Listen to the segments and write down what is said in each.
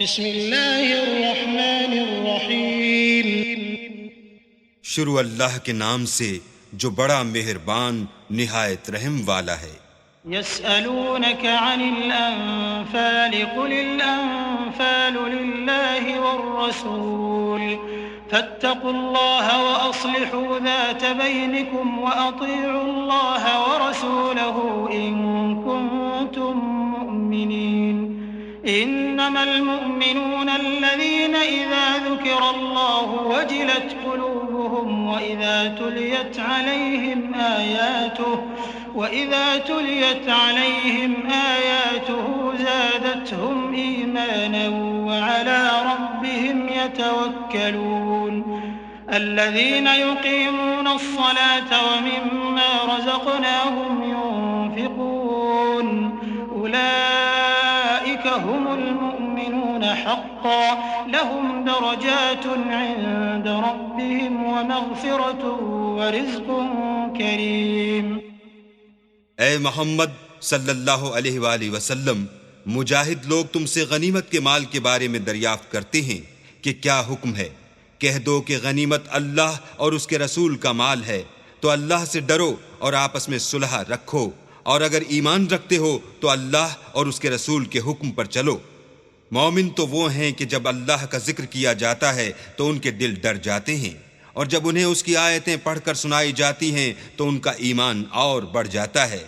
بسم اللہ الرحمن الرحیم۔ شروع اللہ کے نام سے جو بڑا مہربان نہایت رحم والا ہے۔ يسألونك عن الأنفال قل الأنفال لله والرسول فاتقوا الله وأصلحوا ذات بينكم وأطيعوا الله ورسوله إن كنتم مؤمنين إنما المؤمنون الذين إذا ذكر الله وجلت قلوبهم وإذا تليت عليهم آياته زادتهم إيمانا وعلى ربهم يتوكلون الذين يقيمون الصلاة ومما رزقناهم ينفقون أولئك هم المؤمنون حقا لهم درجات عند ربهم ومغفرة ورزق كريم۔ اے محمد صلی اللہ علیہ وآلہ وسلم، مجاہد لوگ تم سے غنیمت کے مال کے بارے میں دریافت کرتے ہیں کہ کیا حکم ہے۔ کہہ دو کہ غنیمت اللہ اور اس کے رسول کا مال ہے، تو اللہ سے ڈرو اور آپس میں صلح رکھو، اور اگر ایمان رکھتے ہو تو اللہ اور اس کے رسول کے حکم پر چلو۔ مومن تو وہ ہیں کہ جب اللہ کا ذکر کیا جاتا ہے تو ان کے دل ڈر جاتے ہیں، اور جب انہیں اس کی آیتیں پڑھ کر سنائی جاتی ہیں تو ان کا ایمان اور بڑھ جاتا ہے،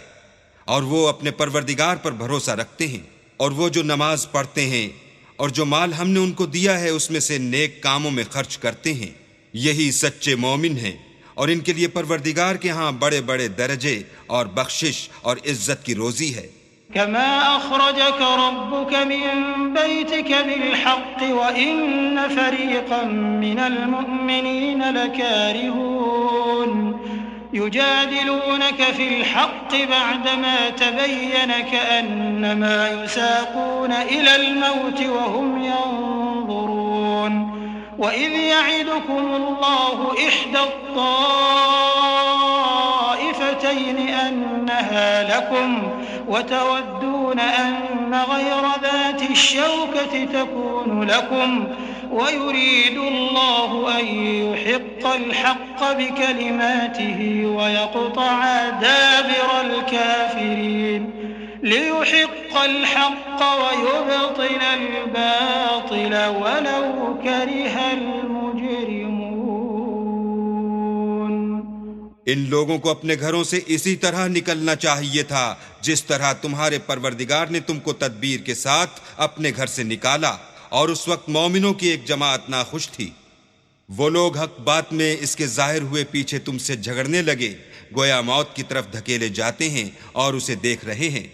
اور وہ اپنے پروردگار پر بھروسہ رکھتے ہیں، اور وہ جو نماز پڑھتے ہیں اور جو مال ہم نے ان کو دیا ہے اس میں سے نیک کاموں میں خرچ کرتے ہیں، یہی سچے مومن ہیں، اور ان کے لیے پروردگار کے ہاں بڑے بڑے درجے اور بخشش اور عزت کی روزی ہے۔ كما أخرجك ربك من بيتك بالحق وإن فريقا من المؤمنين لكارهون يجادلونك في الحق بعدما تبين كأنما يساقون إلى الموت وهم ينظرون وإذ يعدكم الله إحدى الطائفتين أنها لكم وتودون أن غير ذات الشوكة تكون لكم ويريد الله أن يحق الحق بكلماته ويقطع دابر الكافرين ليحق الحق ويبطل الباطل ولو كره المجرمون۔ ان لوگوں کو اپنے گھروں سے اسی طرح نکلنا چاہیے تھا جس طرح تمہارے پروردگار نے تم کو تدبیر کے ساتھ اپنے گھر سے نکالا، اور اس وقت مومنوں کی ایک جماعت ناخوش تھی۔ وہ لوگ حق بات میں اس کے ظاہر ہوئے پیچھے تم سے جھگڑنے لگے، گویا موت کی طرف دھکیلے جاتے ہیں اور اسے دیکھ رہے ہیں۔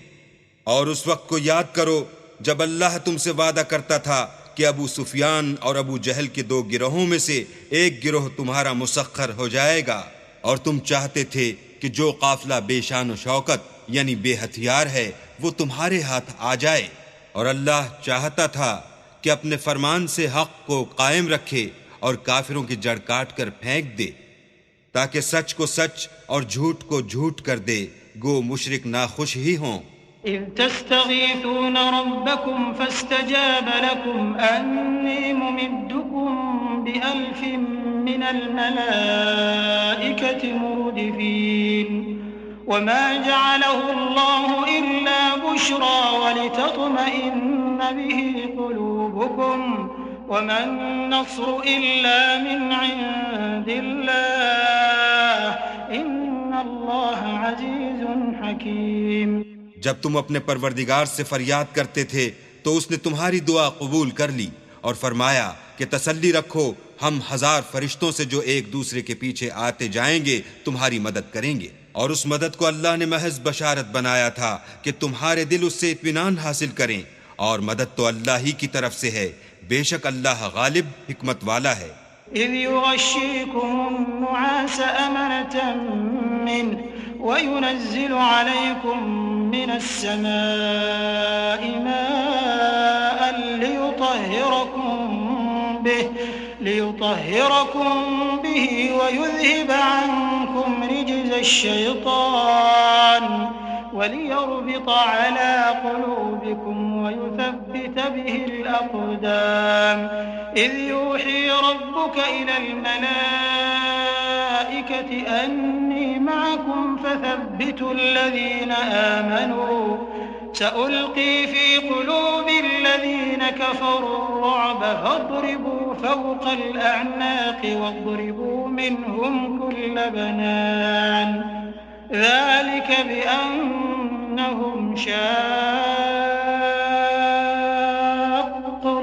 اور اس وقت کو یاد کرو جب اللہ تم سے وعدہ کرتا تھا کہ ابو سفیان اور ابو جہل کے دو گروہوں میں سے ایک گروہ تمہارا مسخر ہو جائے گا، اور تم چاہتے تھے کہ جو قافلہ بے شان و شوکت یعنی بے ہتھیار ہے وہ تمہارے ہاتھ آ جائے، اور اللہ چاہتا تھا کہ اپنے فرمان سے حق کو قائم رکھے اور کافروں کی جڑ کاٹ کر پھینک دے، تاکہ سچ کو سچ اور جھوٹ کو جھوٹ کر دے، گو مشرک ناخوش ہی ہوں۔ إذ تستغيثون ربكم فاستجاب لكم أني ممدكم بألف من الملائكة مردفين وما جعله الله إلا بشرى ولتطمئن به قلوبكم وما النصر إلا من عند الله إن الله عزيز حكيم۔ جب تم اپنے پروردگار سے فریاد کرتے تھے تو اس نے تمہاری دعا قبول کر لی اور فرمایا کہ تسلی رکھو، ہم 1000 فرشتوں سے جو ایک دوسرے کے پیچھے آتے جائیں گے تمہاری مدد کریں گے، اور اس مدد کو اللہ نے محض بشارت بنایا تھا کہ تمہارے دل اس سے اطمینان حاصل کریں، اور مدد تو اللہ ہی کی طرف سے ہے، بے شک اللہ غالب حکمت والا ہے۔ إذ يغشيكم النعاس أمنة منه وينزل عليكم من السماء ماء ليطهركم به ويذهب عنكم رجز الشيطان وليربط على قلوبكم ويثبت به الأقدام إذ يوحي ربك إلى الملائكة أني معكم فثبتوا الذين آمنوا سألقي في قلوب الذين كفروا الرعب فاضربوا فوق الأعناق واضربوا منهم كل بنان ذلك بأنهم شاقوا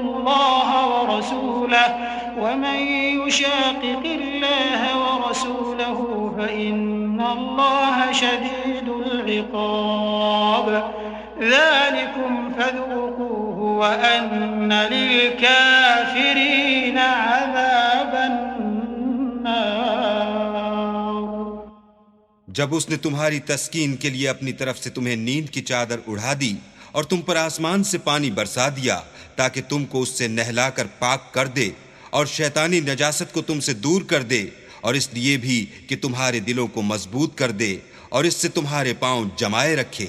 الله ورسوله ومن يشاقق الله ورسوله فإن الله شديد العقاب ذلكم فذوقوه وأن للكافرين عذاب النار۔ جب اس نے تمہاری تسکین کے لیے اپنی طرف سے تمہیں نیند کی چادر اڑا دی اور تم پر آسمان سے پانی برسا دیا تاکہ تم کو اس سے نہلا کر پاک کر دے اور شیطانی نجاست کو تم سے دور کر دے، اور اس لیے بھی کہ تمہارے دلوں کو مضبوط کر دے اور اس سے تمہارے پاؤں جمائے رکھے۔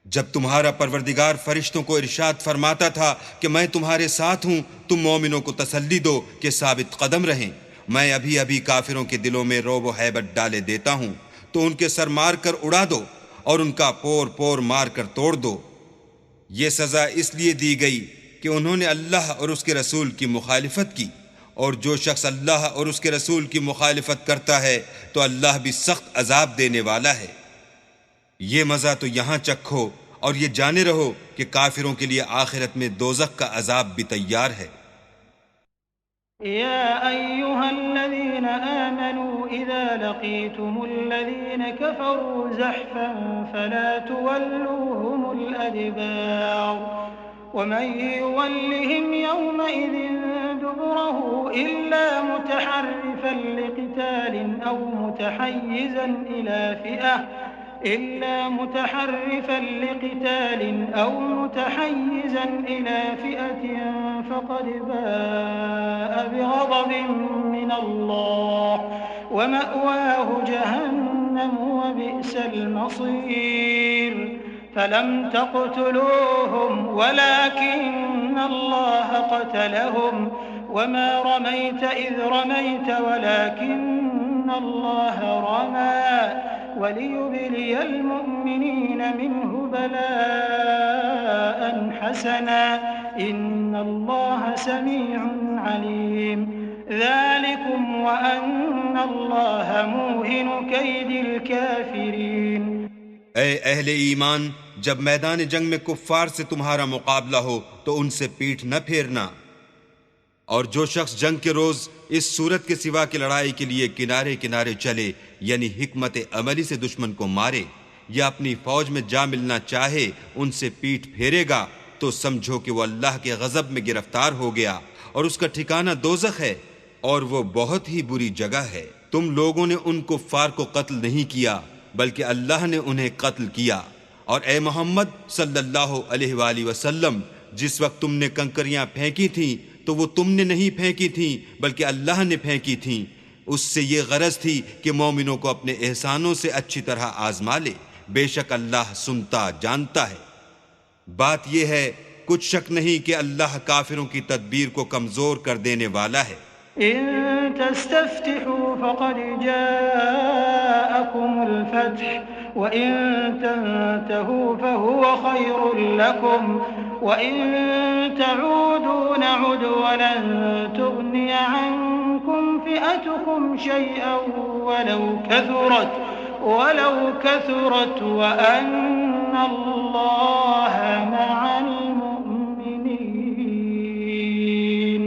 جب تمہارا پروردگار فرشتوں کو ارشاد فرماتا تھا کہ میں تمہارے ساتھ ہوں، تم مومنوں کو تسلی دو کہ ثابت قدم رہیں، میں ابھی ابھی کافروں کے دلوں میں رعب و ہیبت ڈالے دیتا ہوں، تو ان کے سر مار کر اڑا دو اور ان کا پور پور مار کر توڑ دو۔ یہ سزا اس لیے دی گئی کہ انہوں نے اللہ اور اس کے رسول کی مخالفت کی، اور جو شخص اللہ اور اس کے رسول کی مخالفت کرتا ہے تو اللہ بھی سخت عذاب دینے والا ہے۔ یہ مزہ تو یہاں چکھو اور یہ جانے رہو کہ کافروں کے لیے آخرت میں دوزخ کا عذاب بھی تیار ہے۔ يا أيها الذين آمنوا إذا لقيتم الذين كفروا زحفا فلا تولوهم الأدبار ومن يولهم يومئذ دبره إلا متحرفا لقتال أو متحيزا إلى فئة فقد باء بغضب من الله ومأواه جهنم وبئس المصير فلم تقتلوهم ولكن الله قتلهم وما رميت إذ رميت ولكن الله رمى وليبلي المؤمنين منه بلاء حسنا إن الله سميع عليم ذلكم وأن الله موهن كيد الكافرين۔ اے اہل ایمان، جب میدان جنگ میں کفار سے تمہارا مقابلہ ہو تو ان سے پیٹھ نہ پھیرنا، اور جو شخص جنگ کے روز اس صورت کے سوا کی لڑائی کے لیے کنارے کنارے چلے، یعنی حکمت عملی سے دشمن کو مارے یا اپنی فوج میں جا ملنا چاہے، ان سے پیٹھ پھیرے گا تو سمجھو کہ وہ اللہ کے غضب میں گرفتار ہو گیا اور اس کا ٹھکانہ دوزخ ہے، اور وہ بہت ہی بری جگہ ہے۔ تم لوگوں نے ان کفار کو قتل نہیں کیا بلکہ اللہ نے انہیں قتل کیا، اور اے محمد صلی اللہ علیہ وآلہ وسلم، جس وقت تم نے کنکریاں پھینکی تھیں تو وہ تم نے نہیں پھینکی تھیں بلکہ اللہ نے پھینکی تھیں، اس سے یہ غرض تھی کہ مومنوں کو اپنے احسانوں سے اچھی طرح آزما لے، بے شک اللہ سنتا جانتا ہے۔ بات یہ ہے، کچھ شک نہیں کہ اللہ کافروں کی تدبیر کو کمزور کر دینے والا ہے۔ إن تستفتحوا فقد جاءكم الفتح وإن تنتهوا فهو خير لكم وإن تعودوا نعد ولن تغني عنكم فئتكم شيئا ولو كثرت وأن الله مع المؤمنين۔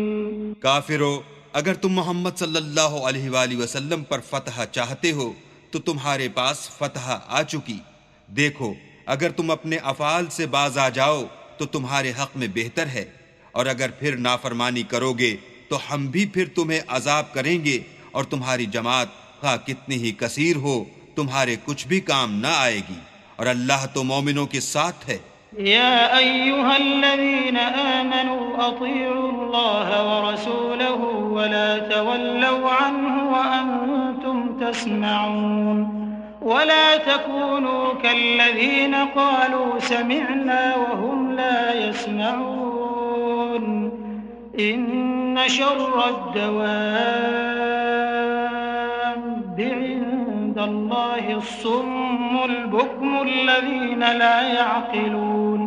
کافرو، اگر تم محمد صلی اللہ علیہ وآلہ وسلم پر فتح چاہتے ہو تو تمہارے پاس فتح آ چکی۔ دیکھو، اگر تم اپنے افعال سے باز آ جاؤ تو تمہارے حق میں بہتر ہے، اور اگر پھر نافرمانی کرو گے تو ہم بھی پھر تمہیں عذاب کریں گے، اور تمہاری جماعت خواہ کتنی ہی کثیر ہو تمہارے کچھ بھی کام نہ آئے گی، اور اللہ تو مومنوں کے ساتھ ہے۔ يا أيها الذين آمنوا أطيعوا الله ورسوله ولا تولوا عنه وأنتم تسمعون ولا تكونوا كالذين قالوا سمعنا وهم لا يسمعون إن شر الدواب عند الله الصم البكم الذين لا يعقلون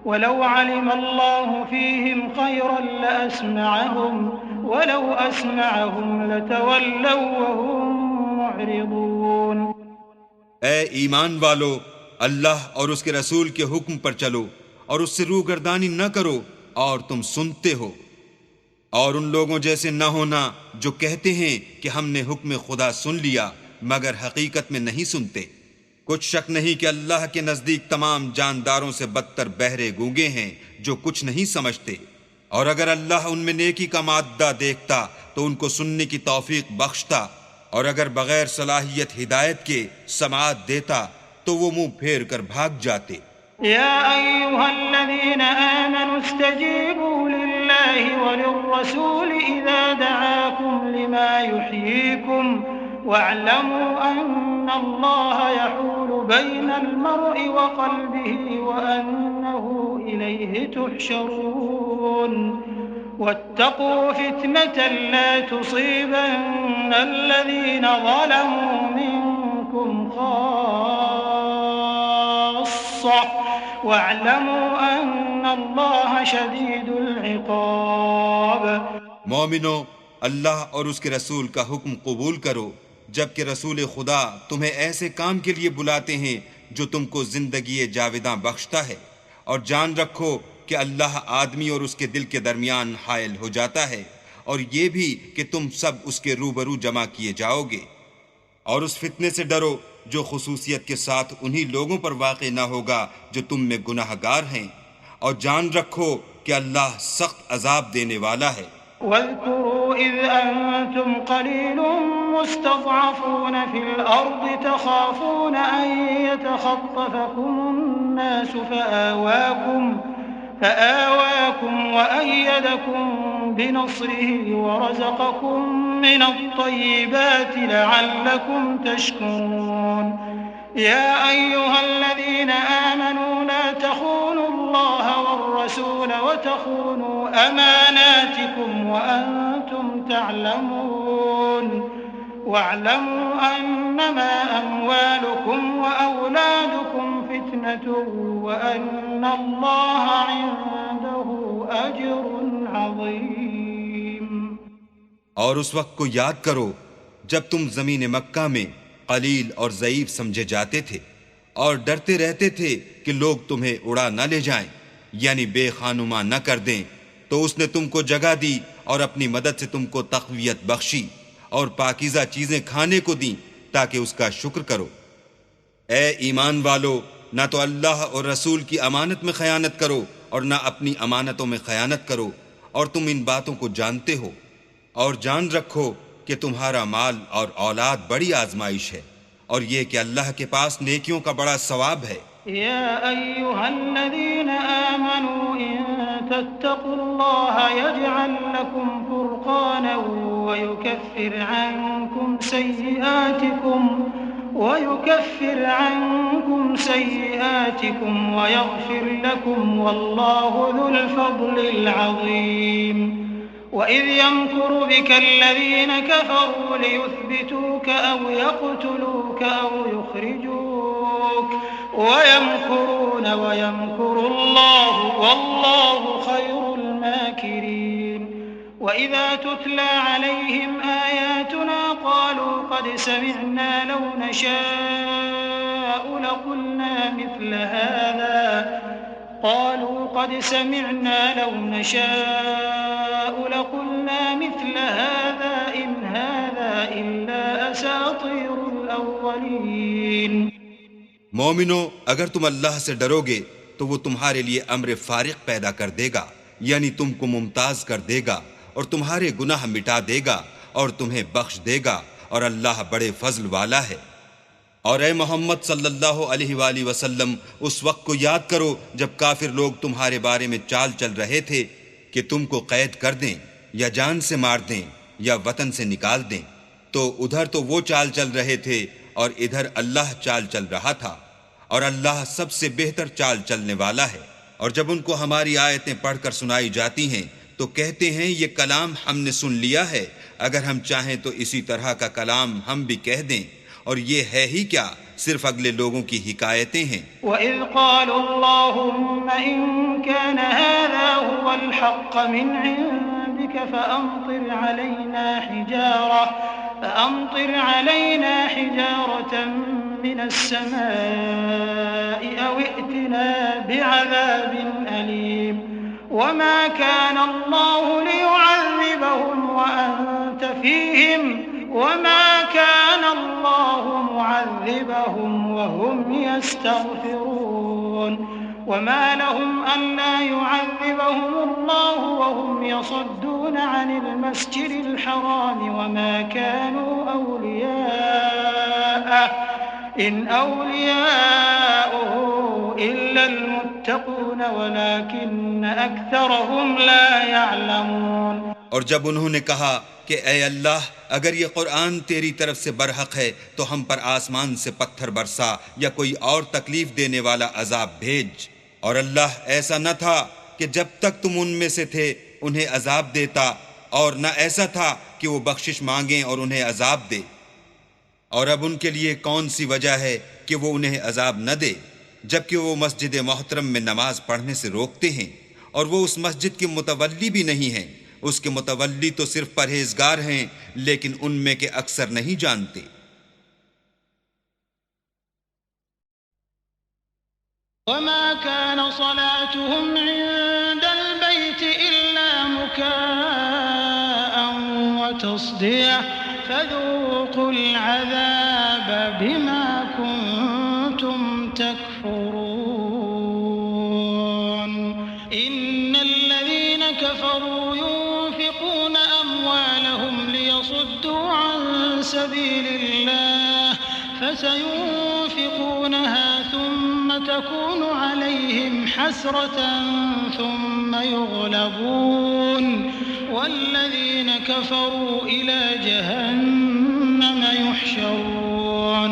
ولو علم الله فيهم خيرا لأسمعهم ولو أسمعهم لتولوا وهم معرضون۔ اے ایمان والو، اللہ اور اس کے رسول کے حکم پر چلو اور اس سے روگردانی نہ کرو اور تم سنتے ہو، اور ان لوگوں جیسے نہ ہونا جو کہتے ہیں کہ ہم نے حکم خدا سن لیا مگر حقیقت میں نہیں سنتے۔ کچھ شک نہیں کہ اللہ کے نزدیک تمام جانداروں سے بدتر بہرے گونگے ہیں جو کچھ نہیں سمجھتے، اور اگر اللہ ان میں نیکی کا مادہ دیکھتا تو ان کو سننے کی توفیق بخشتا، اور اگر بغیر صلاحیت ہدایت کے سماعت دیتا تو وہ منہ پھیر کر بھاگ جاتے۔ يا أيها الذين آمنوا استجيبوا لله وللرسول إذا دعاكم لما يحييكم واعلموا أن الله يحول بين المرء وقلبه وأنه إليه تحشرون واتقوا فتنة لا تصيبن الذين ظلموا منكم خاصة وَاعْلَمُوا أَنَّ اللَّهَ شَدِيدُ الْعِقَابِ۔ مومنو، اللہ اور اس کے رسول کا حکم قبول کرو جبکہ رسول خدا تمہیں ایسے کام کے لیے بلاتے ہیں جو تم کو زندگی جاوداں بخشتا ہے، اور جان رکھو کہ اللہ آدمی اور اس کے دل کے درمیان حائل ہو جاتا ہے، اور یہ بھی کہ تم سب اس کے روبرو جمع کیے جاؤ گے، اور اس فتنے سے ڈرو جو خصوصیت کے ساتھ انہی لوگوں پر واقع نہ ہوگا جو تم میں گناہ گار ہیں، اور جان رکھو کہ اللہ سخت عذاب دینے والا ہے۔ واذكروا إذ أنتم قليل مستضعفون في الأرض تخافون أن يتخطفكم الناس فآواكم وأيدكم بنصره ورزقكم من الطيبات لعلكم تشكرون۔ يا أيها الذين آمنوا لا تخونوا الله والرسول وتخونوا أماناتكم وأنتم تعلمون واعلموا أنما أموالكم وأولادكم فتنة وأن الله عنده أجر عظيم۔ اور اس وقت کو یاد کرو جب تم زمین مکہ میں قلیل اور ضعیف سمجھے جاتے تھے اور ڈرتے رہتے تھے کہ لوگ تمہیں اڑا نہ لے جائیں یعنی بے خانما نہ کر دیں، تو اس نے تم کو جگہ دی اور اپنی مدد سے تم کو تقویت بخشی اور پاکیزہ چیزیں کھانے کو دیں تاکہ اس کا شکر کرو۔ اے ایمان والو، نہ تو اللہ اور رسول کی امانت میں خیانت کرو اور نہ اپنی امانتوں میں خیانت کرو، اور تم ان باتوں کو جانتے ہو، اور جان رکھو کہ تمہارا مال اور اولاد بڑی آزمائش ہے، اور یہ کہ اللہ کے پاس نیکیوں کا بڑا ثواب ہے۔ يا أيها الذين آمنوا إن تتقوا الله يجعل لكم فرقانا ويكفر عنكم سيئاتكم ويغفر لكم والله ذو الفضل العظيم۔ وإذ يمكر بك الذين كفروا ليثبتوك أو يقتلوك أو يخرجوك ويمكرون ويمكر الله والله خير الماكرين۔ وإذا تتلى عليهم آياتنا قالوا قد سمعنا لو نشاء لقلنا مثل هذا إن هذا إلا أساطير الأولين۔ مومنو، اگر تم اللہ سے ڈرو گے تو وہ تمہارے لیے امر فارق پیدا کر دے گا، یعنی تم کو ممتاز کر دے گا اور تمہارے گناہ مٹا دے گا اور تمہیں بخش دے گا، اور اللہ بڑے فضل والا ہے۔ اور اے محمد صلی اللہ علیہ وآلہ وسلم، اس وقت کو یاد کرو جب کافر لوگ تمہارے بارے میں چال چل رہے تھے کہ تم کو قید کر دیں یا جان سے مار دیں یا وطن سے نکال دیں، تو ادھر تو وہ چال چل رہے تھے اور ادھر اللہ چال چل رہا تھا، اور اللہ سب سے بہتر چال چلنے والا ہے۔ اور جب ان کو ہماری آیتیں پڑھ کر سنائی جاتی ہیں تو تو کہتے ہیں یہ کلام ہم نے سن لیا ہے، اگر ہم چاہیں تو اسی طرح کا کلام ہم بھی کہہ دیں، اور یہ ہے ہی کیا، صرف اگلے لوگوں کی حکایتیں ہیں۔ وَإِذْ قَالُوا اللَّهُمَّ إِن كَانَ هَذَا هُوَ الْحَقَّ مِنْ عِندِكَ فَأَمْطِرْ عَلَيْنَا حِجَارَةً مِّنَ السَّمَاءِ أَوْ ائْتِنَا بِعَذَابٍ أَلِيمٍ وَمَا كَانَ اللَّهُ لِيُعَذِّبَهُمْ وَأَنْتَ فِيهِمْ وَمَا كَانَ اللَّهُ مُعَذِّبَهُمْ وَهُمْ يَسْتَغْفِرُونَ وَمَا لَهُمْ أَلَّا يُعَذِّبَهُمُ اللَّهُ وَهُمْ يَصُدُّونَ عَنِ الْمَسْجِدِ الْحَرَامِ وَمَا كَانُوا أَوْلِيَاءَهُ إِنْ أَوْلِيَاؤُهُ إِلَّا الْمُتَّقُونَ وَلَكِنَّ أَكْثَرَهُمْ لَا يَعْلَمُونَ۔ اور جب انہوں نے کہا کہ اے اللہ، اگر یہ قرآن تیری طرف سے برحق ہے تو ہم پر آسمان سے پتھر برسا یا کوئی اور تکلیف دینے والا عذاب بھیج، اور اللہ ایسا نہ تھا کہ جب تک تم ان میں سے تھے انہیں عذاب دیتا، اور نہ ایسا تھا کہ وہ بخشش مانگیں اور انہیں عذاب دے۔ اور اب ان کے لیے کون سی وجہ ہے کہ وہ انہیں عذاب نہ دے، جبکہ وہ مسجد محترم میں نماز پڑھنے سے روکتے ہیں، اور وہ اس مسجد کے متولی بھی نہیں ہیں، اس کے متولی تو صرف پرہیزگار ہیں، لیکن ان میں کے اکثر نہیں جانتے۔ وَمَا كَانَ صَلَاتُهُمْ عِندَ الْبَيْتِ إِلَّا مُكَاءً وَتَصْدِيَةً فَذُوقُوا الْعَذَابَ بِمَا كُنتُمْ تَكْفُرُونَ۔ إِنَّ الَّذِينَ كَفَرُوا يُنفِقُونَ أَمْوَالَهُمْ لِيَصُدُّوا عَن سَبِيلِ اللَّهِ فَسَيُنفِقُونَهَا ثُمَّ تَكُونُ عَلَيْهِمْ حَسْرَةً ثُمَّ يُغْلَبُونَ وَالَّذِينَ كَفَرُوا إِلَى جَهَنَّمَ يُحْشَرُونَ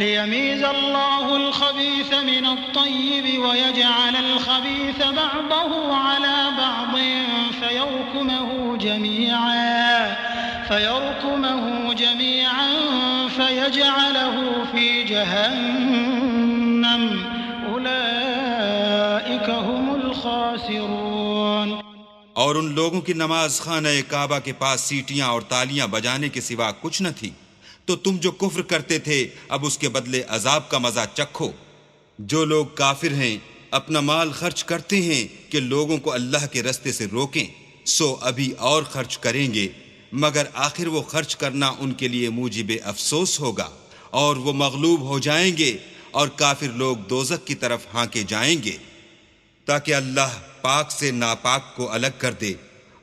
لِيَمِيزَ اللَّهُ الْخَبِيثَ مِنَ الطَّيِّبِ وَيَجْعَلَ الْخَبِيثَ بَعْضَهُ عَلَى بَعْضٍ فيركمه جميعا فيجعله في جهنم أولئك هم الخاسرون۔ اور ان لوگوں کی نماز خانہ کعبہ کے پاس سیٹیاں اور تالیاں بجانے کے سوا کچھ نہ تھی، تو تم جو کفر کرتے تھے اب اس کے بدلے عذاب کا مزہ چکھو۔ جو لوگ کافر ہیں اپنا مال خرچ کرتے ہیں کہ لوگوں کو اللہ کے رستے سے روکیں، سو ابھی اور خرچ کریں گے، مگر آخر وہ خرچ کرنا ان کے لیے موجب افسوس ہوگا، اور وہ مغلوب ہو جائیں گے، اور کافر لوگ دوزخ کی طرف ہانکے جائیں گے، تاکہ اللہ پاک سے ناپاک کو الگ کر دے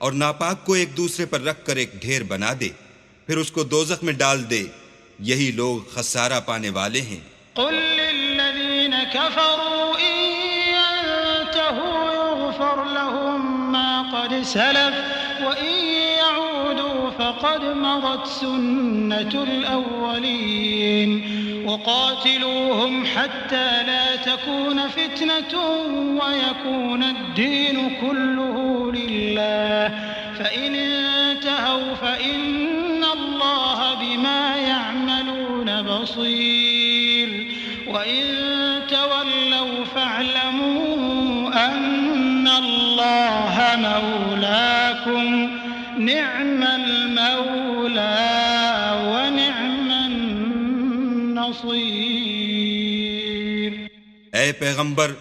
اور ناپاک کو ایک دوسرے پر رکھ کر ایک ڈھیر بنا دے، پھر اس کو دوزخ میں ڈال دے۔ یہی لوگ خسارہ پانے والے ہیں۔ قل للذین كفروا إن ينتهوا يغفر لهم ما قد سلف وإن يعودوا فقد مضت سنة الأولين وقاتلوهم حتى لا تكون فتنة ويكون الدين كله لله فإن انتهوا فإن الله بما يعملون بصير وإن تولوا فاعلموا أن الله مولاكم نعم المولى ونعم النصير۔ اے پیغمبر،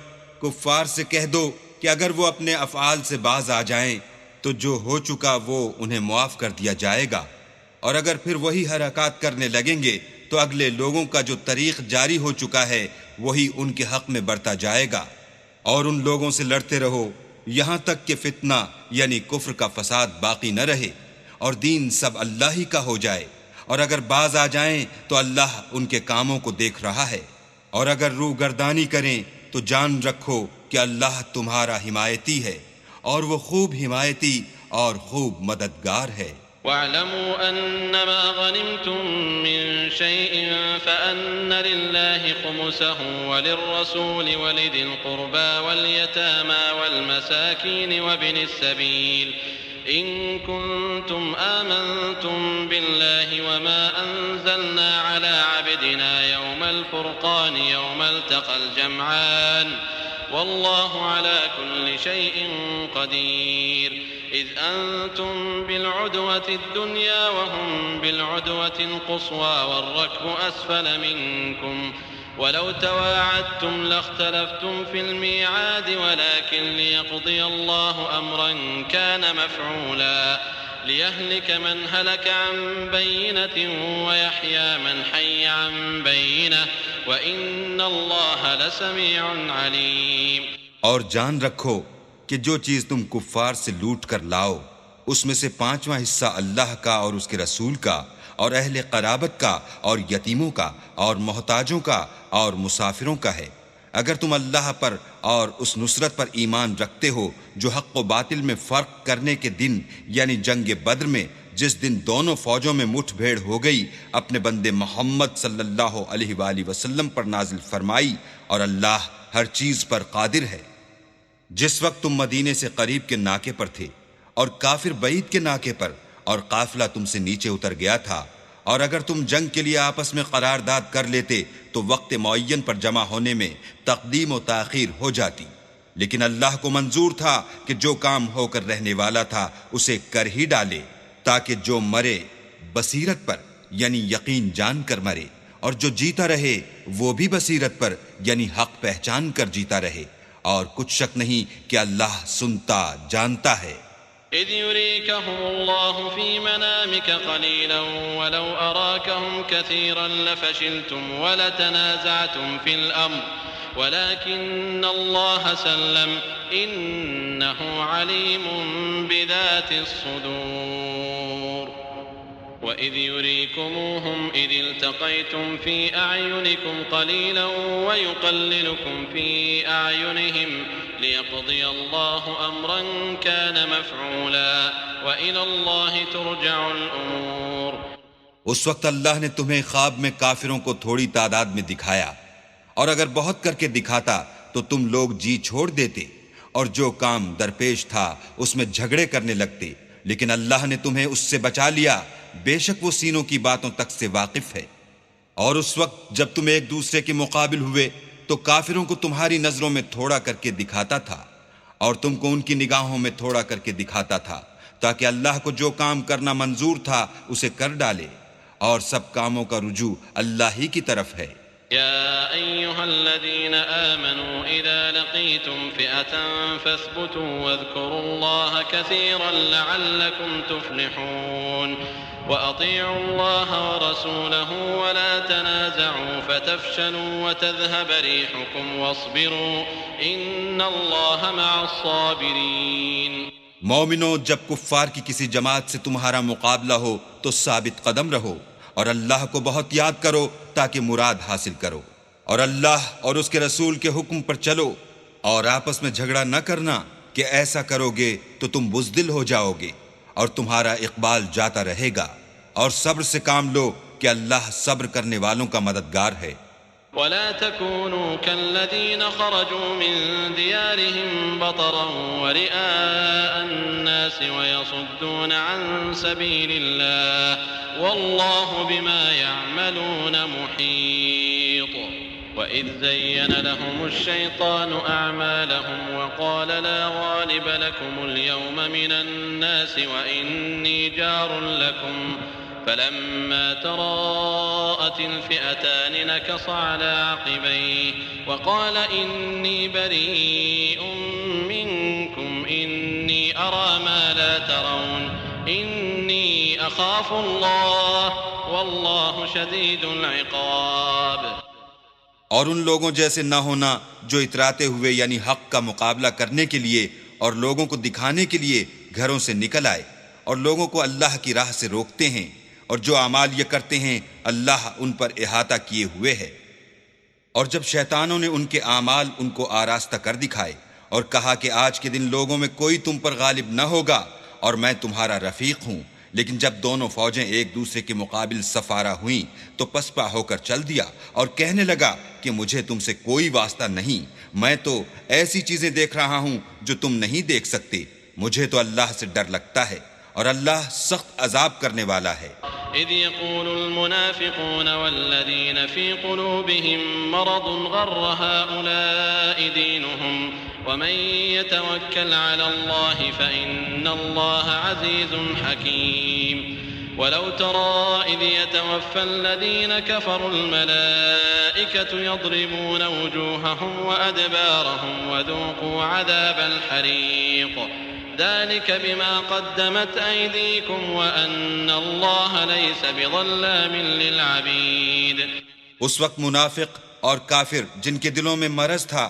کفار سے کہہ دو کہ اگر وہ اپنے افعال سے باز آ جائیں تو جو ہو چکا وہ انہیں معاف کر دیا جائے گا، اور اگر پھر وہی حرکات کرنے لگیں گے تو اگلے لوگوں کا جو طریق جاری ہو چکا ہے وہی ان کے حق میں برتا جائے گا، اور ان لوگوں سے لڑتے رہو یہاں تک کہ فتنہ یعنی کفر کا فساد باقی نہ رہے اور دین سب اللہ ہی کا ہو جائے، اور اگر باز آ جائیں تو اللہ ان کے کاموں کو دیکھ رہا ہے، اور اگر روح گردانی کریں تو جان رکھو کہ اللہ تمہارا حمایتی ہے، اور وہ خوب حمایتی اور خوب مددگار ہے۔ واعلموا أنما غنمتم من شيء فأن لله خمسه وللرسول ولذي القربى واليتامى والمساكين وابن السبيل إن كنتم آمنتم بالله وما أنزلنا على عبدنا يوم الفرقان يوم التقى الجمعان والله على كل شيء قدير إذ أنتم بالعدوة الدنيا وهم بالعدوة القصوى والركب أسفل منكم ولو تواعدتم لاختلفتم في الميعاد ولكن ليقضي الله أمرا كان مفعولا ليهلك من هلك عن بينة ويحيى من حي عن بينة وإن الله لسميع عليم۔ اور جان رکھو کہ جو چیز تم کفار سے لوٹ کر لاؤ اس میں سے 5واں حصہ اللہ کا اور اس کے رسول کا اور اہل قرابت کا اور یتیموں کا اور محتاجوں کا اور مسافروں کا ہے۔ اگر تم اللہ پر اور اس نصرت پر ایمان رکھتے ہو جو حق و باطل میں فرق کرنے کے دن یعنی جنگ بدر میں جس دن دونوں فوجوں میں مٹھ بھیڑ ہو گئی اپنے بندے محمد صلی اللہ علیہ وآلہ وسلم پر نازل فرمائی، اور اللہ ہر چیز پر قادر ہے۔ جس وقت تم مدینے سے قریب کے ناکے پر تھے اور کافر بعید کے ناکے پر اور قافلہ تم سے نیچے اتر گیا تھا، اور اگر تم جنگ کے لیے آپس میں قرارداد کر لیتے تو وقت معین پر جمع ہونے میں تقدیم و تاخیر ہو جاتی، لیکن اللہ کو منظور تھا کہ جو کام ہو کر رہنے والا تھا اسے کر ہی ڈالے، تاکہ جو مرے بصیرت پر یعنی یقین جان کر مرے، اور جو جیتا رہے وہ بھی بصیرت پر یعنی حق پہچان کر جیتا رہے، اور کچھ شک نہیں کہ اللہ سنتا جانتا ہے۔ إذ يريكهم الله في منامك قليلا ولو أراكهم كثيرا لفشلتم ولتنازعتم في الأمر ولكن الله سلم إنه عليم بذات الصدور وإذ يريكموهم إذ التقيتم في أعينكم قليلا ويقللكم في أعينهم ليقضي الله أمرا كان مفعولا وإلى الله ترجع الأمور۔ اس وقت اللہ نے تمہیں خواب میں کافروں کو تھوڑی تعداد میں دکھایا، اور اگر بہت کر کے دکھاتا تو تم لوگ جی چھوڑ دیتے اور جو کام درپیش تھا اس میں جھگڑے کرنے لگتے، لیکن اللہ نے تمہیں اس سے بچا لیا، بے شک وہ سینوں کی باتوں تک سے واقف ہے۔ اور اس وقت جب تم ایک دوسرے کے مقابل ہوئے تو کافروں کو تمہاری نظروں میں تھوڑا کر کے دکھاتا تھا اور تم کو ان کی نگاہوں میں تھوڑا کر کے دکھاتا تھا، تاکہ اللہ کو جو کام کرنا منظور تھا اسے کر ڈالے، اور سب کاموں کا رجوع اللہ ہی کی طرف ہے۔ يا أيها الذين آمنوا إذا لقيتم فئة فاثبتوا واذكروا الله كثيرا لعلكم تفلحون وأطيعوا الله ورسوله ولا تنازعوا فتفشلوا وتذهب ريحكم واصبروا إن الله مع الصابرين۔ مومنو، جب کفار کی کسی جماعت سے تمہارا مقابلہ ہو تو ثابت قدم رہو اور اللہ کو بہت یاد کرو تاکہ مراد حاصل کرو، اور اللہ اور اس کے رسول کے حکم پر چلو، اور آپس میں جھگڑا نہ کرنا کہ ایسا کرو گے تو تم بزدل ہو جاؤ گے اور تمہارا اقبال جاتا رہے گا، اور صبر سے کام لو کہ اللہ صبر کرنے والوں کا مددگار ہے۔ ولا تكونوا كالذين خرجوا من ديارهم بطرا ورئاء الناس ويصدون عن سبيل الله والله بما يعملون محيط۔ وإذ زين لهم الشيطان أعمالهم وقال لا غالب لكم اليوم من الناس وإني جار لكم فلما تراءت الفئتان نكص على عقبيه وقال إني بريء منكم إني أرى ما لا ترون إني أخاف الله والله شديد العقاب۔ اور ان لوگوں جیسے نہ ہونا جو اتراتے ہوئے یعنی حق کا مقابلہ کرنے کے لیے اور لوگوں کو دکھانے کے لیے گھروں سے نکل آئے اور لوگوں کو اللہ کی راہ سے روکتے ہیں، اور جو اعمال یہ کرتے ہیں اللہ ان پر احاطہ کیے ہوئے ہے۔ اور جب شیطانوں نے ان کے اعمال ان کو آراستہ کر دکھائے اور کہا کہ آج کے دن لوگوں میں کوئی تم پر غالب نہ ہوگا اور میں تمہارا رفیق ہوں، لیکن جب دونوں فوجیں ایک دوسرے کے مقابل سفارہ ہوئیں تو پسپا ہو کر چل دیا اور کہنے لگا کہ مجھے تم سے کوئی واسطہ نہیں، میں تو ایسی چیزیں دیکھ رہا ہوں جو تم نہیں دیکھ سکتے، مجھے تو اللہ سے ڈر لگتا ہے اور اللہ سخت عذاب کرنے والا ہے۔ إذ يقول المنافقون والذين في قلوبهم مرض غر هؤلاء دينهم ومن يتوكل على الله فإن الله عزيز حكيم ولو ترى إذ يتوفى الذين كفروا الملائكة يضربون وجوههم وأدبارهم وذوقوا عذاب الحريق ذلك بما قدمت أيديكم وأن الله ليس بظلام للعبيد۔ اس وقت منافق اور کافر جن کے دلوں میں مرض تھا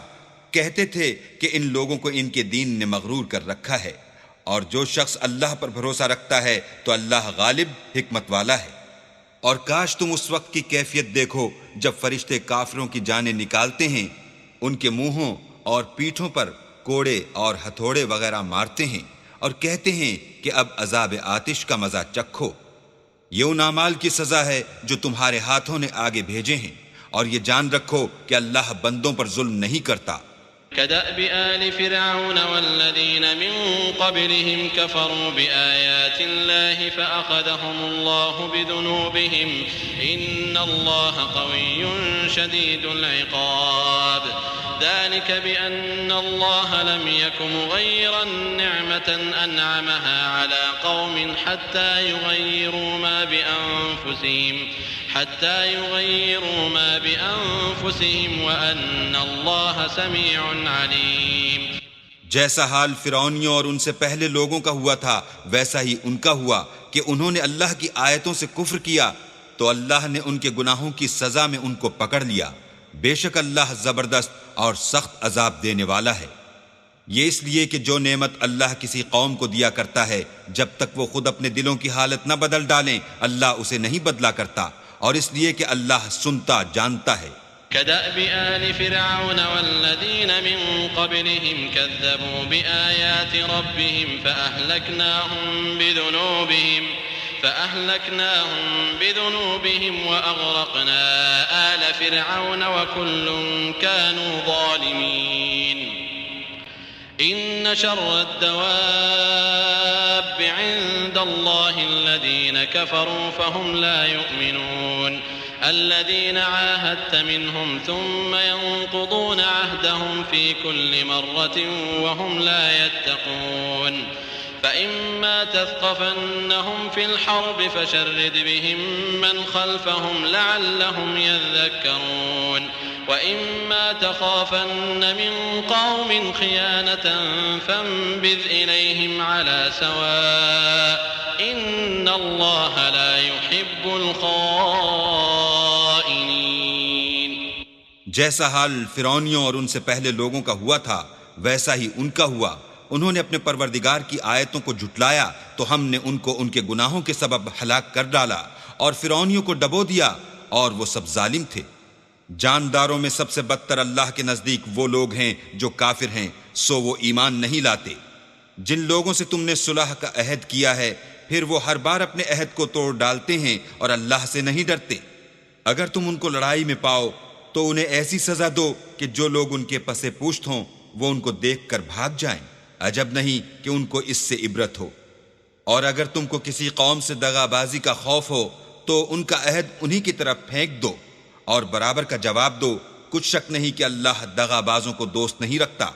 کہتے تھے کہ ان لوگوں کو ان کے دین نے مغرور کر رکھا ہے، اور جو شخص اللہ پر بھروسہ رکھتا ہے تو اللہ غالب حکمت والا ہے۔ اور کاش تم اس وقت کی کیفیت دیکھو جب فرشتے کافروں کی جانیں نکالتے ہیں، ان کے منہوں اور پیٹھوں پر کوڑے اور ہتھوڑے وغیرہ مارتے ہیں اور کہتے ہیں کہ اب عذاب آتش کا مزہ چکھو۔ یہ ان اعمال کی سزا ہے جو تمہارے ہاتھوں نے آگے بھیجے ہیں، اور یہ جان رکھو کہ اللہ بندوں پر ظلم نہیں کرتا۔ كدأب آل فرعون والذين من قبلهم كفروا بآيات الله فأخذهم الله بذنوبهم إن الله قوي شديد العقاب ذلك بأن الله لم يك مغيرا نعمة أنعمها على قوم حتى يغيروا ما بأنفسهم وأن الله سميع عليم۔ جیسا حال فرعونیوں اور ان سے پہلے لوگوں کا ہوا تھا ویسا ہی ان کا ہوا کہ انہوں نے اللہ کی آیتوں سے کفر کیا تو اللہ نے ان کے گناہوں کی سزا میں ان کو پکڑ لیا۔ بے شک اللہ زبردست اور سخت عذاب دینے والا ہے۔ یہ اس لیے کہ جو نعمت اللہ کسی قوم کو دیا کرتا ہے جب تک وہ خود اپنے دلوں کی حالت نہ بدل ڈالیں اللہ اسے نہیں بدلا کرتا، اور اس لیے کہ اللہ سنتا جانتا ہے۔ كدأب آل فرعون والذين من قبلهم كذبوا بآيات ربهم فأهلكناهم بذنوبهم وأغرقنا آل فرعون وكل كانوا ظالمين۔ إن شر الدواب عند الله الذين كفروا فهم لا يؤمنون الذين عاهدت منهم ثم ينقضون عهدهم في كل مرة وهم لا يتقون فإما تثقفنهم في الحرب فشرد بهم من خلفهم لعلهم يذكرون وإما تخافن من قوم خيانة فانبذ إليهم على سواء إن الله لا يحب الخائنين۔ جیسا حال فرعونیوں اور ان سے پہلے لوگوں کا ہوا تھا ویسا ہی ان کا ہوا۔ انہوں نے اپنے پروردگار کی آیتوں کو جھٹلایا تو ہم نے ان کو ان کے گناہوں کے سبب ہلاک کر ڈالا اور فرعونیوں کو ڈبو دیا، اور وہ سب ظالم تھے۔ جانداروں میں سب سے بدتر اللہ کے نزدیک وہ لوگ ہیں جو کافر ہیں، سو وہ ایمان نہیں لاتے۔ جن لوگوں سے تم نے صلح کا عہد کیا ہے پھر وہ ہر بار اپنے عہد کو توڑ ڈالتے ہیں اور اللہ سے نہیں ڈرتے۔ اگر تم ان کو لڑائی میں پاؤ تو انہیں ایسی سزا دو کہ جو لوگ ان کے پسے پوشت ہوں وہ ان کو دیکھ کر بھاگ جائیں، عجب نہیں کہ ان کو اس سے عبرت ہو۔ اور اگر تم کو کسی قوم سے دغا بازی کا خوف ہو تو ان کا عہد انہی کی طرف پھینک دو اور برابر کا جواب دو، کچھ شک نہیں کہ اللہ دغا بازوں کو دوست نہیں رکھتا۔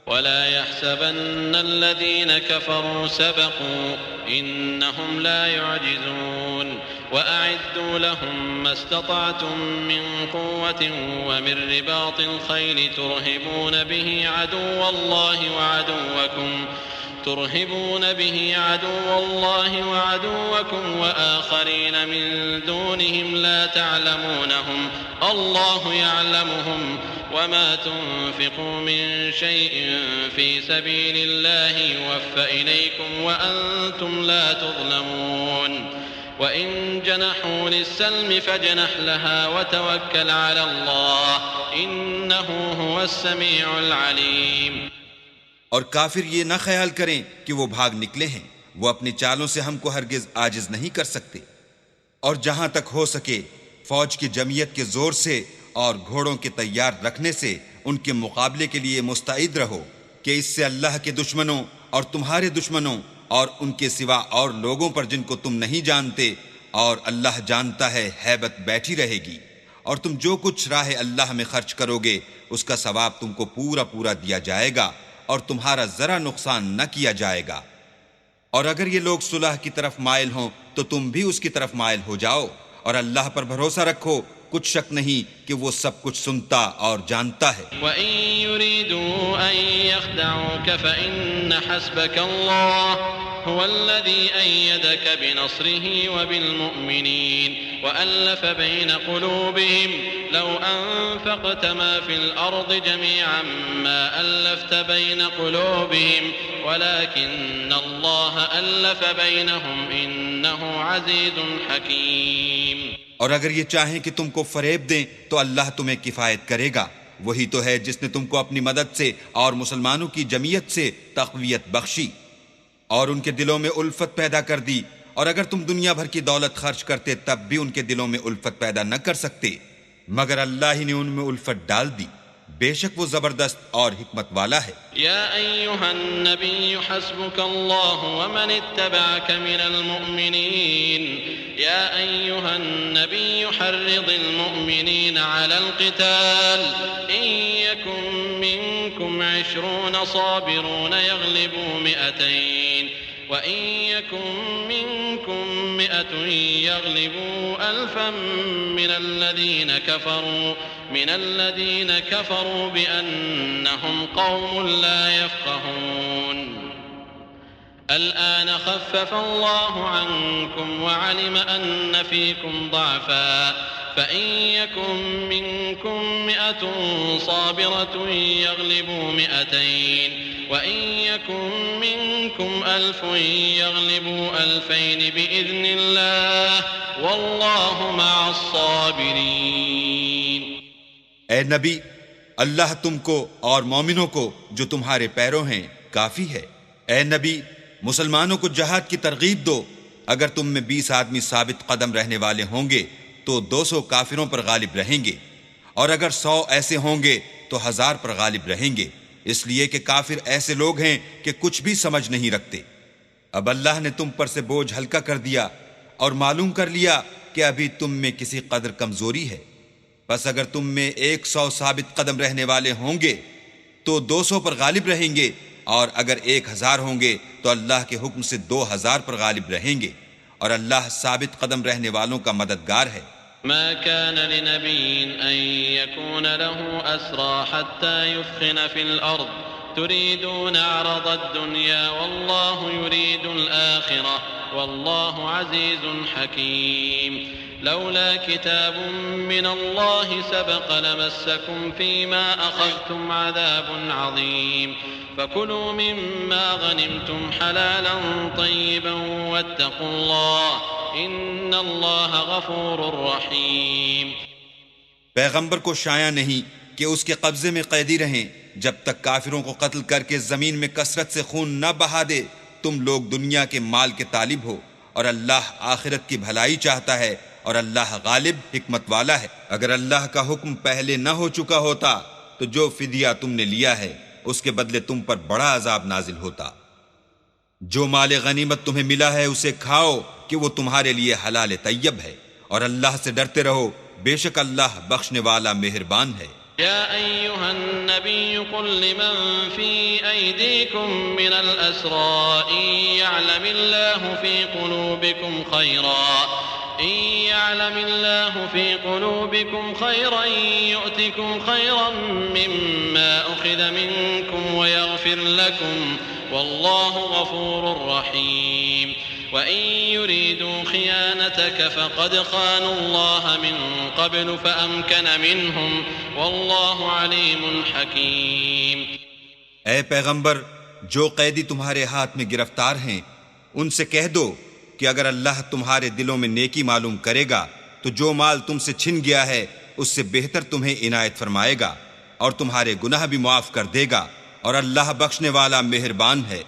ولا يحسبن الذين كفروا سبقوا إنهم لا يعجزون وأعدوا لهم ما استطعتم من قوة ومن رباط الخيل ترهبون به عدو الله وعدوكم وآخرين من دونهم لا تعلمونهم الله يعلمهم وما تنفقوا من شيء في سبيل الله يوفى إليكم وأنتم لا تظلمون وإن جنحوا للسلم فاجنح لها وتوكل على الله إنه هو السميع العليم۔ اور کافر یہ نہ خیال کریں کہ وہ بھاگ نکلے ہیں، وہ اپنی چالوں سے ہم کو ہرگز عاجز نہیں کر سکتے۔ اور جہاں تک ہو سکے فوج کی جمعیت کے زور سے اور گھوڑوں کے تیار رکھنے سے ان کے مقابلے کے لیے مستعد رہو کہ اس سے اللہ کے دشمنوں اور تمہارے دشمنوں اور ان کے سوا اور لوگوں پر جن کو تم نہیں جانتے اور اللہ جانتا ہے ہیبت بیٹھی رہے گی، اور تم جو کچھ راہ اللہ میں خرچ کرو گے اس کا ثواب تم کو پورا پورا دیا جائے گا اور تمہارا ذرا نقصان نہ کیا جائے گا۔ اور اگر یہ لوگ صلح کی طرف مائل ہوں تو تم بھی اس کی طرف مائل ہو جاؤ، اور اللہ پر بھروسہ رکھو، کچھ شک نہیں کہ وہ سب کچھ سنتا اور جانتا ہے۔ وَإِن يُرِيدُوا أَن يَخْدَعُوكَ فَإِنَّ حَسْبَكَ اللَّهُ هُوَ الَّذِي أَيَّدَكَ بِنَصْرِهِ وَبِالْمُؤْمِنِينَ وَأَلَّفَ بَيْنَ قُلُوبِهِمْ لَوْ أَنفَقْتَ مَا فِي الْأَرْضِ جَمِيعًا مَا أَلَّفْتَ بَيْنَ قُلُوبِهِمْ وَلَكِنَّ اللَّهَ أَلَّفَ بَيْنَهُمْ إِنَّهُ عَزِيزٌ حَكِيمٌ۔ اور اگر یہ چاہیں کہ تم کو فریب دیں تو اللہ تمہیں کفایت کرے گا، وہی تو ہے جس نے تم کو اپنی مدد سے اور مسلمانوں کی جمعیت سے تقویت بخشی اور ان کے دلوں میں الفت پیدا کر دی، اور اگر تم دنیا بھر کی دولت خرچ کرتے تب بھی ان کے دلوں میں الفت پیدا نہ کر سکتے، مگر اللہ ہی نے ان میں الفت ڈال دی، بے شک وہ زبردست اور حکمت والا ہے۔ یا ایہا النبی حسبک اللہ ومن اتبعک من المؤمنین یا ایہا النبی حرض المؤمنین علی القتال ان یکن منکم 20 صابرون یغلبوا 200 وَإِن يَكُن مِّنكُم 100 يَغْلِبُوا أَلْفًا مِّنَ الَّذِينَ كَفَرُوا بِأَنَّهُمْ قَوْمٌ لَّا يَفْقَهُونَ الآن خفف الله عنكم وعلم أن فيكم ضعفا فإن يكن منكم 100 صابرة يغلبوا 200 وإن يكن منكم 1000 يغلبوا 2000 بإذن الله والله مع الصابرين۔ اے نبی، اللہ تم کو اور مومنوں کو جو تمہارے پیرو ہیں کافی ہے۔ اے نبی، مسلمانوں کو جہاد کی ترغیب دو، اگر تم میں 20 آدمی ثابت قدم رہنے والے ہوں گے تو 200 کافروں پر غالب رہیں گے، اور اگر 100 ایسے ہوں گے تو 1000 پر غالب رہیں گے، اس لیے کہ کافر ایسے لوگ ہیں کہ کچھ بھی سمجھ نہیں رکھتے۔ اب اللہ نے تم پر سے بوجھ ہلکا کر دیا اور معلوم کر لیا کہ ابھی تم میں کسی قدر کمزوری ہے، پس اگر تم میں 100 ثابت قدم رہنے والے ہوں گے تو 200 پر غالب رہیں گے، اور اگر 1000 ہوں گے تو اللہ کے حکم سے 2000 پر غالب رہیں گے، اور اللہ ثابت قدم رہنے والوں کا مددگار ہے۔ ما كان لنبي أن يكون له أسرى حتى يثخن في الأرض تريدون عرض الدنيا والله يريد الآخرة والله عزيز حكيم لولا كتاب من الله سبق لمسكم فيما أخذتم عذاب عظيم فكلوا مما غنمتم حلالا طيبا واتقوا الله ان اللہ غفور رحیم۔ پیغمبر کو شایع نہیں کہ اس کے قبضے میں قیدی رہیں جب تک کافروں کو قتل کر کے زمین میں کثرت سے خون نہ بہا دے۔ تم لوگ دنیا کے مال کے طالب ہو اور اللہ آخرت کی بھلائی چاہتا ہے، اور اللہ غالب حکمت والا ہے۔ اگر اللہ کا حکم پہلے نہ ہو چکا ہوتا تو جو فدیہ تم نے لیا ہے اس کے بدلے تم پر بڑا عذاب نازل ہوتا۔ جو مال غنیمت تمہیں ملا ہے اسے کھاؤ کہ وہ تمہارے لیے حلال طیب ہے، اور اللہ سے ڈرتے رہو، بے شک اللہ بخشنے والا مہربان ہے۔ یا ایہا النبی قل لمن فی ایدیکم من الاسراء ان یعلم اللہ فی قلوبکم خیرا یؤتکم خیرا مما اخذ منکم ویغفر لکم واللہ غفور رحیم وَإِن يُرِيدُوا خِيَانَتَكَ فَقَدْ خَانُوا اللَّهَ مِن قَبْلُ فَأَمْكَنَ مِنْهُمْ وَاللَّهُ عَلِيمٌ حَكِيمٌ۔ اے پیغمبر، جو قیدی تمہارے ہاتھ میں گرفتار ہیں ان سے کہہ دو کہ اگر اللہ تمہارے دلوں میں نیکی معلوم کرے گا تو جو مال تم سے چھن گیا ہے اس سے بہتر تمہیں عنایت فرمائے گا، اور تمہارے گناہ بھی معاف کر دے گا، اور اللہ بخشنے والا مہربان ہے۔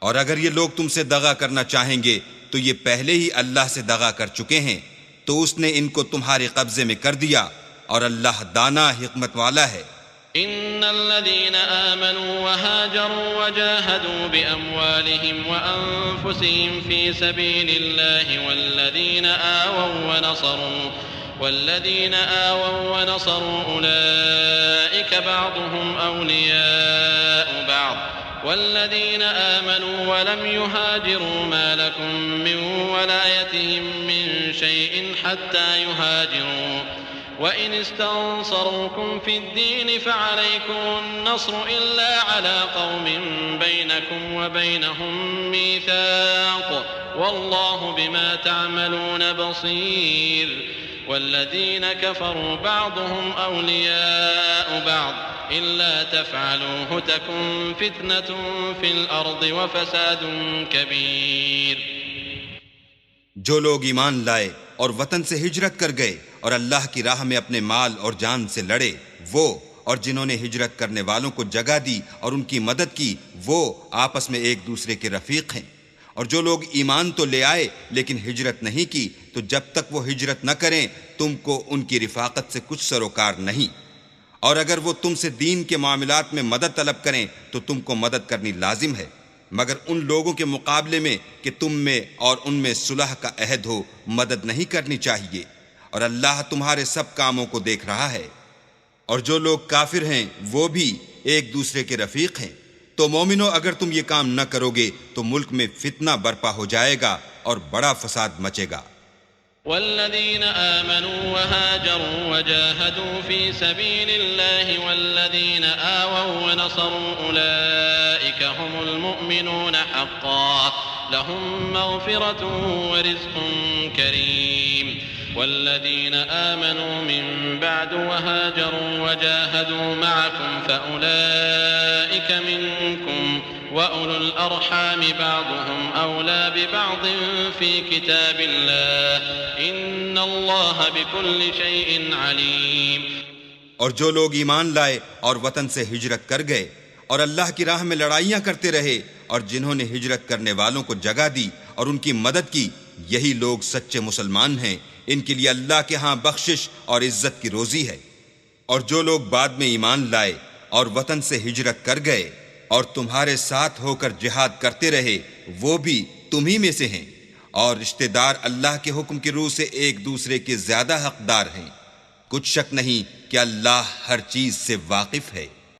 اور اگر یہ لوگ تم سے دغا کرنا چاہیں گے تو یہ پہلے ہی اللہ سے دغا کر چکے ہیں، تو اس نے ان کو تمہارے قبضے میں کر دیا، اور اللہ دانا حکمت والا ہے۔ إن الذين آمنوا وهاجروا وجاهدوا بأموالهم وأنفسهم في سبيل الله والذين آووا ونصروا أولئك بعضهم أولياء بعض والذين آمنوا ولم يهاجروا ما لكم من ولايتهم من شيء حتى يهاجروا وإن استنصروكم في الدين فعليكم النصر إلا على قوم بينكم وبينهم ميثاق والله بما تعملون بصير والذين كفروا بعضهم أولياء بعض إلا تفعلوه تكن فتنة في الأرض وفساد كبير۔ جو لوگ ایمان لائے اور وطن سے ہجرت کر گئے اور اللہ کی راہ میں اپنے مال اور جان سے لڑے، وہ اور جنہوں نے ہجرت کرنے والوں کو جگہ دی اور ان کی مدد کی، وہ آپس میں ایک دوسرے کے رفیق ہیں۔ اور جو لوگ ایمان تو لے آئے لیکن ہجرت نہیں کی، تو جب تک وہ ہجرت نہ کریں تم کو ان کی رفاقت سے کچھ سروکار نہیں، اور اگر وہ تم سے دین کے معاملات میں مدد طلب کریں تو تم کو مدد کرنی لازم ہے، مگر ان لوگوں کے مقابلے میں کہ تم میں اور ان میں صلح کا عہد ہو مدد نہیں کرنی چاہیے، اور اللہ تمہارے سب کاموں کو دیکھ رہا ہے۔ اور جو لوگ کافر ہیں وہ بھی ایک دوسرے کے رفیق ہیں۔ تو مومنو، اگر تم یہ کام نہ کرو گے تو ملک میں فتنہ برپا ہو جائے گا اور بڑا فساد مچے گا۔ والذين آمنوا وهاجروا وجاهدوا في سبيل الله والذين آووا ونصروا أولئك هم المؤمنون حقا لهم مغفرة ورزق كريم والذين آمنوا من بعد وهاجروا وجاهدوا معكم فأولئك منكم وأولو الأرحام بعضهم أولى ببعض في كتاب الله إن الله بكل شيء عليم۔ اور جو لوگ ایمان لائے اور وطن سے ہجرت کر گئے اور اللہ کی راہ میں لڑائیاں کرتے رہے اور جنہوں نے ہجرت کرنے والوں کو جگہ دی اور ان کی مدد کی، یہی لوگ سچے مسلمان ہیں، ان کے لیے اللہ کے ہاں بخشش اور عزت کی روزی ہے۔ اور جو لوگ بعد میں ایمان لائے اور وطن سے ہجرت کر گئے اور تمہارے ساتھ ہو کر جہاد کرتے رہے، وہ بھی تمہی میں سے ہیں، اور رشتہ دار اللہ کے حکم کی روح سے ایک دوسرے کے زیادہ حقدار ہیں۔ کچھ شک نہیں کہ اللہ ہر چیز سے واقف ہے۔